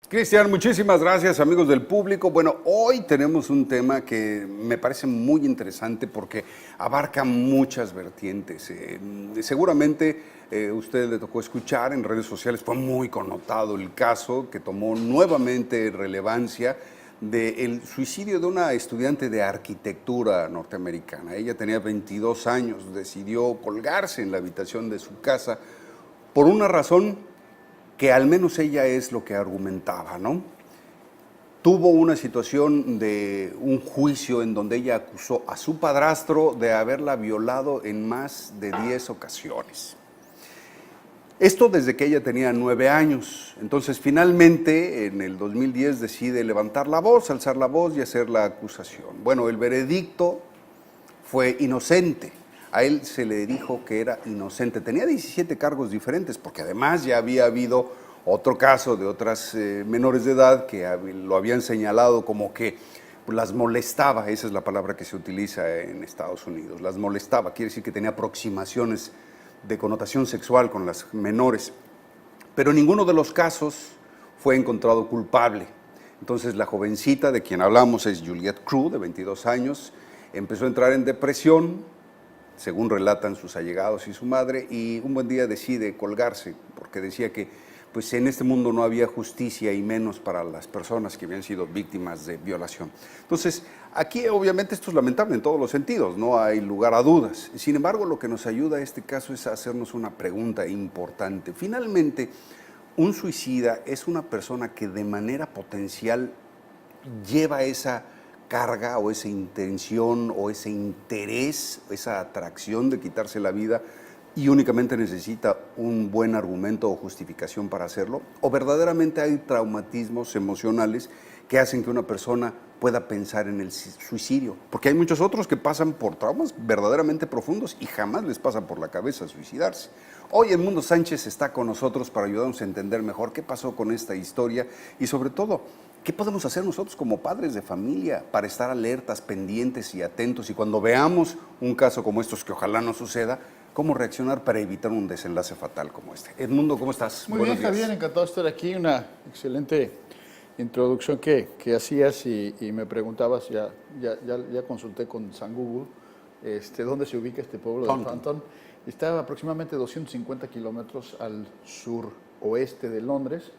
Cristian, muchísimas gracias, amigos del público. Bueno, hoy tenemos un tema que me parece muy interesante porque abarca muchas vertientes. Seguramente usted le tocó escuchar en redes sociales, fue muy connotado el caso que tomó nuevamente relevancia del suicidio de una estudiante de arquitectura norteamericana. Ella tenía 22 años, decidió colgarse en la habitación de su casa por una razón que al menos ella es lo que argumentaba, ¿no? Tuvo una situación de un juicio en donde ella acusó a su padrastro de haberla violado en más de 10 ocasiones. Esto desde que ella tenía 9 años. Entonces, finalmente, en el 2010 decide levantar la voz, alzar la voz y hacer la acusación. Bueno, el veredicto fue inocente. A él se le dijo que era inocente. Tenía 17 cargos diferentes, porque además ya había habido otro caso de otras menores de edad que lo habían señalado como que las molestaba, esa es la palabra que se utiliza en Estados Unidos, las molestaba, quiere decir que tenía aproximaciones de connotación sexual con las menores. Pero ninguno de los casos fue encontrado culpable. Entonces la jovencita de quien hablamos es Juliette Crew, de 22 años, empezó a entrar en depresión, según relatan sus allegados y su madre, y un buen día decide colgarse, porque decía que pues, en este mundo no había justicia y menos para las personas que habían sido víctimas de violación. Entonces, aquí obviamente esto es lamentable en todos los sentidos, no hay lugar a dudas. Sin embargo, lo que nos ayuda a este caso es hacernos una pregunta importante. Finalmente, un suicida es una persona que de manera potencial lleva esa carga o esa intención o ese interés, esa atracción de quitarse la vida y únicamente necesita un buen argumento o justificación para hacerlo, o verdaderamente hay traumatismos emocionales que hacen que una persona pueda pensar en el suicidio, porque hay muchos otros que pasan por traumas verdaderamente profundos y jamás les pasa por la cabeza suicidarse. Hoy Edmundo Sánchez está con nosotros para ayudarnos a entender mejor qué pasó con esta historia y sobre todo, ¿qué podemos hacer nosotros como padres de familia para estar alertas, pendientes y atentos? Y cuando veamos un caso como estos, que ojalá no suceda, ¿cómo reaccionar para evitar un desenlace fatal como este? Edmundo, ¿cómo estás? Muy bien, Javier, encantado de estar aquí. Una excelente introducción que hacías y me preguntabas, ya consulté con San Google, dónde se ubica este pueblo de Taunton. Está aproximadamente 250 kilómetros al suroeste de Londres,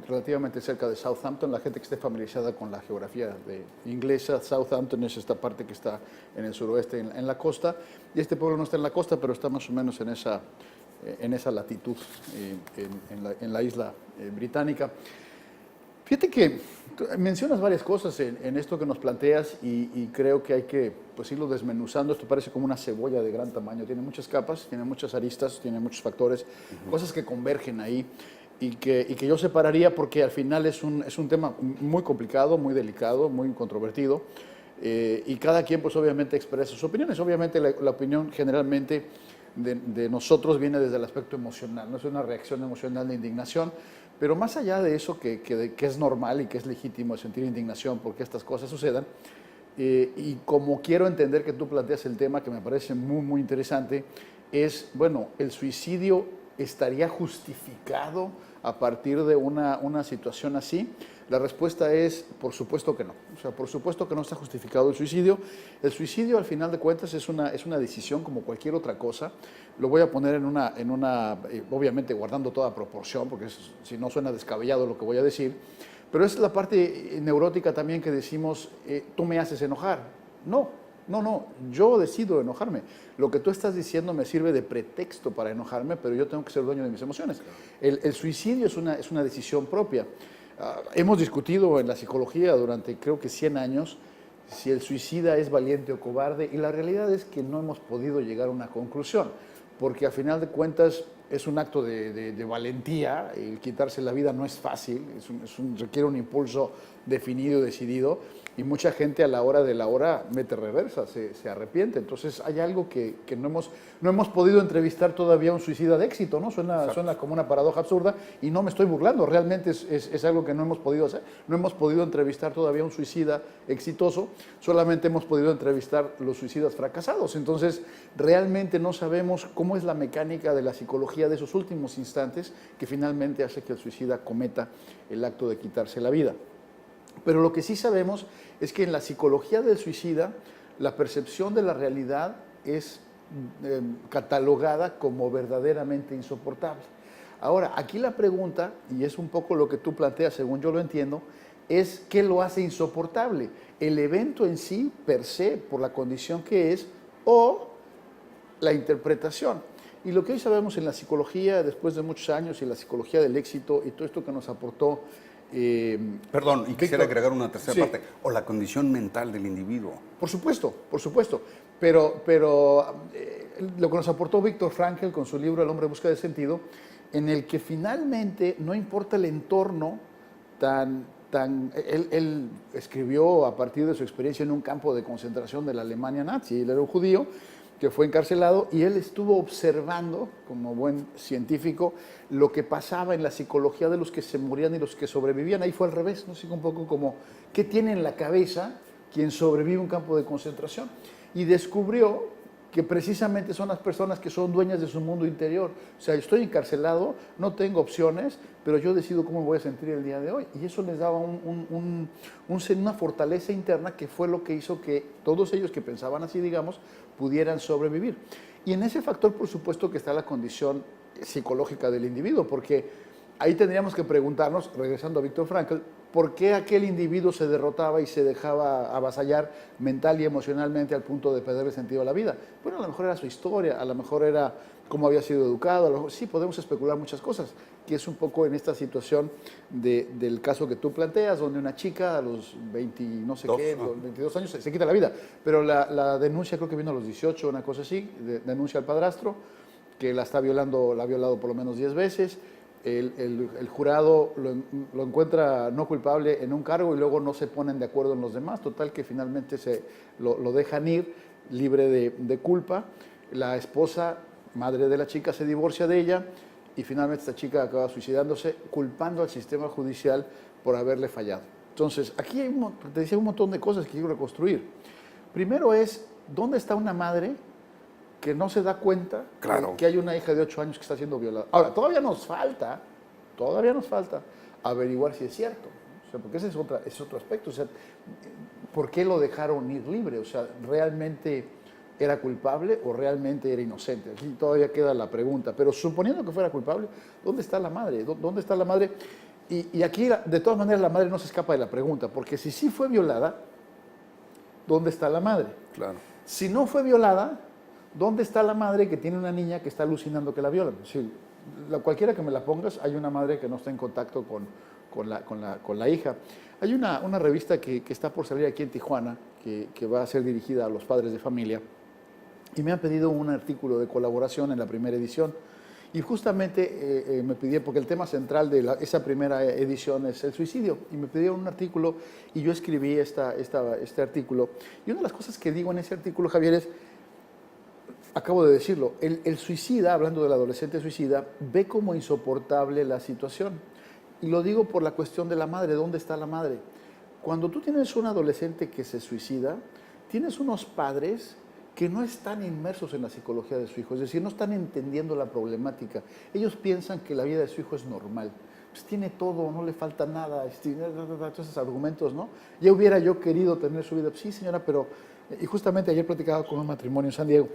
relativamente cerca de Southampton. La gente que esté familiarizada con la geografía inglesa, Southampton es esta parte que está en el suroeste, en la costa, y este pueblo no está en la costa, pero está más o menos en esa latitud, en la isla británica. Fíjate que mencionas varias cosas en esto que nos planteas y creo que hay que pues, irlo desmenuzando. Esto parece como una cebolla de gran tamaño, tiene muchas capas, tiene muchas aristas, tiene muchos factores, cosas que convergen ahí. Y que yo separaría porque al final es un tema muy complicado, muy delicado, muy controvertido, y cada quien pues obviamente expresa sus opiniones. Obviamente la opinión generalmente de nosotros viene desde el aspecto emocional, no es una reacción emocional de indignación, pero más allá de eso que es normal y que es legítimo sentir indignación porque estas cosas sucedan, y como quiero entender que tú planteas el tema que me parece muy, muy interesante, es, bueno, el suicidio estaría justificado a partir de una situación así. La respuesta es, por supuesto que no. O sea, por supuesto que no está justificado el suicidio. El suicidio, al final de cuentas, es una decisión como cualquier otra cosa. Lo voy a poner obviamente guardando toda proporción, porque si no suena descabellado lo que voy a decir, pero es la parte neurótica también que decimos, tú me haces enojar. No, yo decido enojarme. Lo que tú estás diciendo me sirve de pretexto para enojarme, pero yo tengo que ser dueño de mis emociones. El suicidio es una decisión propia. Hemos discutido en la psicología durante creo que 100 años si el suicida es valiente o cobarde, y la realidad es que no hemos podido llegar a una conclusión, porque a final de cuentas es un acto de valentía. El quitarse la vida no es fácil, requiere un impulso definido, decidido, y mucha gente a la hora de la hora mete reversa, se arrepiente. Entonces hay algo que no hemos podido entrevistar todavía a un suicida de éxito, ¿no? Suena como una paradoja absurda y no me estoy burlando, realmente es algo que no hemos podido hacer. No hemos podido entrevistar todavía a un suicida exitoso, solamente hemos podido entrevistar los suicidas fracasados. Entonces realmente no sabemos cómo es la mecánica de la psicología energía de esos últimos instantes que finalmente hace que el suicida cometa el acto de quitarse la vida. Pero lo que sí sabemos es que en la psicología del suicida, la percepción de la realidad es catalogada como verdaderamente insoportable. Ahora, aquí la pregunta, y es un poco lo que tú planteas, según yo lo entiendo, es ¿qué lo hace insoportable? ¿El evento en sí, per se, por la condición que es, o la interpretación? Y lo que hoy sabemos en la psicología, después de muchos años, y la psicología del éxito, y todo esto que nos aportó... Perdón, y quisiera Víctor, agregar una tercera sí. parte, o la condición mental del individuo. Por supuesto, por supuesto. Pero lo que nos aportó Víctor Frankl con su libro El hombre en busca de sentido, en el que finalmente no importa el entorno él escribió a partir de su experiencia en un campo de concentración de la Alemania nazi. Él era un judío que fue encarcelado y él estuvo observando, como buen científico, lo que pasaba en la psicología de los que se morían y los que sobrevivían. Ahí fue al revés, ¿no? Así un poco como, ¿qué tiene en la cabeza quien sobrevive a un campo de concentración? Y descubrió que precisamente son las personas que son dueñas de su mundo interior. O sea, estoy encarcelado, no tengo opciones, pero yo decido cómo me voy a sentir el día de hoy. Y eso les daba una fortaleza interna que fue lo que hizo que todos ellos que pensaban así, digamos, pudieran sobrevivir. Y en ese factor, por supuesto, que está la condición psicológica del individuo, porque ahí tendríamos que preguntarnos, regresando a Víctor Frankl, ¿por qué aquel individuo se derrotaba y se dejaba avasallar mental y emocionalmente al punto de perder el sentido de la vida? Bueno, a lo mejor era su historia, a lo mejor era cómo había sido educado, a lo mejor, sí, podemos especular muchas cosas, que es un poco en esta situación del caso que tú planteas, donde una chica a los 20, no sé qué, 22 años se quita la vida, pero la denuncia creo que vino a los 18, una cosa así, denuncia al padrastro, que la está violando, la ha violado por lo menos 10 veces, el jurado lo encuentra no culpable en un cargo y luego no se ponen de acuerdo en los demás, total que finalmente lo dejan ir libre de culpa. La esposa, madre de la chica, se divorcia de ella y finalmente esta chica acaba suicidándose culpando al sistema judicial por haberle fallado. Entonces, aquí hay te decía un montón de cosas que quiero reconstruir. Primero es, ¿dónde está una madre que no se da cuenta que hay una hija de 8 años que está siendo violada? Ahora, todavía nos falta averiguar si es cierto, ¿no? O sea, porque ese es otro aspecto. O sea, ¿por qué lo dejaron ir libre? O sea, ¿realmente era culpable o realmente era inocente? Aquí todavía queda la pregunta, pero suponiendo que fuera culpable, ¿dónde está la madre? ¿Dónde está la madre? Y aquí, de todas maneras, la madre no se escapa de la pregunta, porque si sí fue violada, ¿dónde está la madre? Claro. Si no fue violada, ¿dónde está la madre que tiene una niña que está alucinando que la violan? Sí, cualquiera que me la pongas, hay una madre que no está en contacto con la hija. Hay una revista que está por salir aquí en Tijuana, que va a ser dirigida a los padres de familia, y me han pedido un artículo de colaboración en la primera edición. Y justamente me pidieron, porque el tema central de esa primera edición es el suicidio, y me pidieron un artículo y yo escribí este artículo. Y una de las cosas que digo en ese artículo, Javier, es, acabo de decirlo, el suicida, hablando del adolescente suicida, ve como insoportable la situación. Y lo digo por la cuestión de la madre, ¿dónde está la madre? Cuando tú tienes un adolescente que se suicida, tienes unos padres que no están inmersos en la psicología de su hijo, es decir, no están entendiendo la problemática. Ellos piensan que la vida de su hijo es normal. Pues tiene todo, no le falta nada, todos esos argumentos, ¿no? Ya hubiera yo querido tener su vida. Pues sí, señora, pero... Y justamente ayer platicaba con un matrimonio en San Diego.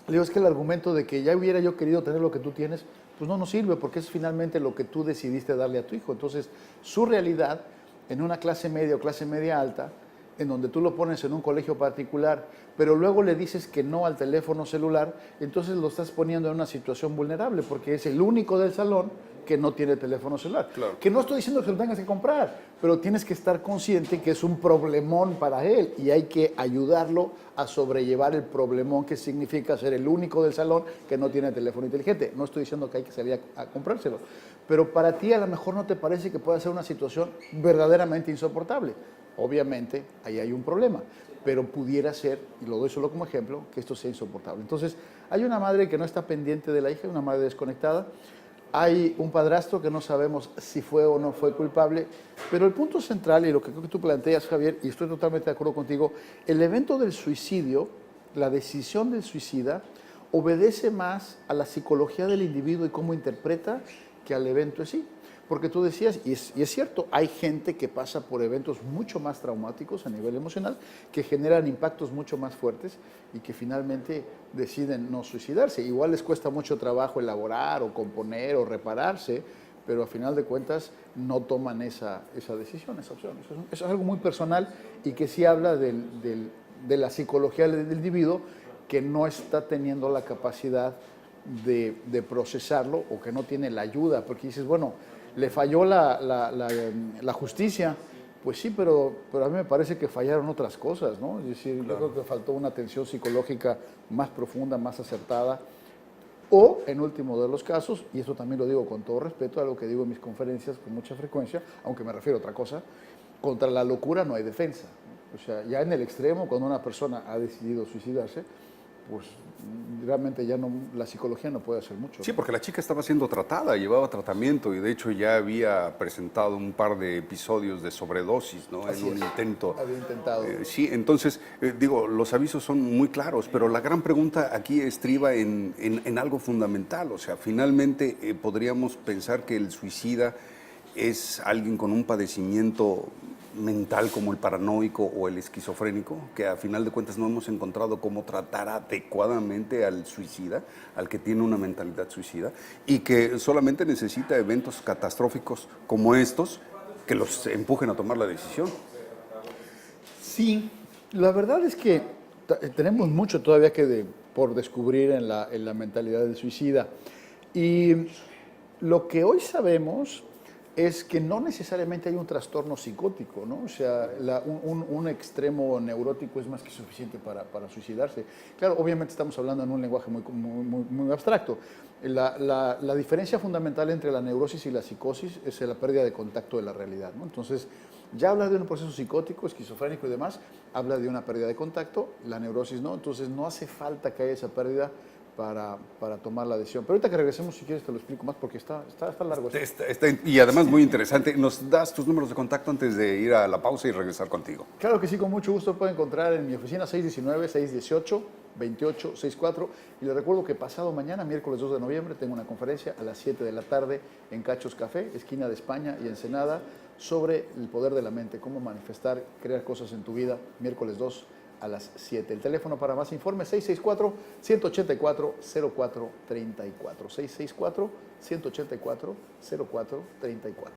Le digo, es que el argumento de que ya hubiera yo querido tener lo que tú tienes, pues no nos sirve, porque es finalmente lo que tú decidiste darle a tu hijo. Entonces, su realidad, en una clase media o clase media alta, en donde tú lo pones en un colegio particular, pero luego le dices que no al teléfono celular, entonces lo estás poniendo en una situación vulnerable, porque es el único del salón que no tiene teléfono celular. Claro. Que no estoy diciendo que lo tengas que comprar, pero tienes que estar consciente que es un problemón para él y hay que ayudarlo a sobrellevar el problemón que significa ser el único del salón que no tiene teléfono inteligente. No estoy diciendo que hay que salir a comprárselo, pero para ti a lo mejor no te parece que pueda ser una situación verdaderamente insoportable. Obviamente, ahí hay un problema, pero pudiera ser, y lo doy solo como ejemplo, que esto sea insoportable. Entonces, hay una madre que no está pendiente de la hija, una madre desconectada, hay un padrastro que no sabemos si fue o no fue culpable, pero el punto central, y lo que creo que tú planteas, Javier, y estoy totalmente de acuerdo contigo, el evento del suicidio, la decisión del suicida, obedece más a la psicología del individuo y cómo interpreta que al evento en sí. Porque tú decías, y es cierto, hay gente que pasa por eventos mucho más traumáticos a nivel emocional, que generan impactos mucho más fuertes y que finalmente deciden no suicidarse. Igual les cuesta mucho trabajo elaborar o componer o repararse, pero a final de cuentas no toman esa decisión, esa opción. Eso es algo muy personal y que sí habla de la psicología del individuo que no está teniendo la capacidad de procesarlo o que no tiene la ayuda, porque dices, bueno, le falló la justicia, pues sí, pero a mí me parece que fallaron otras cosas, ¿no? Es decir, yo creo que faltó una atención psicológica más profunda, más acertada, o, en último de los casos, y eso también lo digo con todo respeto, algo que digo en mis conferencias con mucha frecuencia, aunque me refiero a otra cosa, contra la locura no hay defensa. O sea, ya en el extremo, cuando una persona ha decidido suicidarse, pues realmente ya no, la psicología no puede hacer mucho. Sí, porque la chica estaba siendo tratada, llevaba tratamiento y de hecho ya había presentado un par de episodios de sobredosis, ¿no? Así En un es. intento. Había intentado. Sí, entonces, digo, los avisos son muy claros, pero la gran pregunta aquí estriba en algo fundamental. O sea, finalmente podríamos pensar que el suicida es alguien con un padecimiento mental como el paranoico o el esquizofrénico, que a final de cuentas no hemos encontrado cómo tratar adecuadamente al suicida, al que tiene una mentalidad suicida, y que solamente necesita eventos catastróficos como estos que los empujen a tomar la decisión. Sí, la verdad es que tenemos mucho todavía por descubrir en la mentalidad del suicida. Y lo que hoy sabemos es que no necesariamente hay un trastorno psicótico, ¿no? O sea, un extremo neurótico es más que suficiente para suicidarse. Claro, obviamente estamos hablando en un lenguaje muy abstracto. La diferencia fundamental entre la neurosis y la psicosis es la pérdida de contacto de la realidad, ¿no? Entonces, ya habla de un proceso psicótico, esquizofrénico y demás, habla de una pérdida de contacto, la neurosis no, entonces no hace falta que haya esa pérdida para tomar la decisión. Pero ahorita que regresemos, si quieres, te lo explico más porque está largo. Y además muy interesante. ¿Nos das tus números de contacto antes de ir a la pausa y regresar contigo? Claro que sí, con mucho gusto puede encontrar en mi oficina 619-618-2864. Y les recuerdo que pasado mañana, miércoles 2 de noviembre, tengo una conferencia a las 7 de la tarde en Cachos Café, esquina de España y Ensenada, sobre el poder de la mente, cómo manifestar, crear cosas en tu vida, miércoles 2 a las 7. El teléfono para más informes 664-184-0434. 664-184-0434.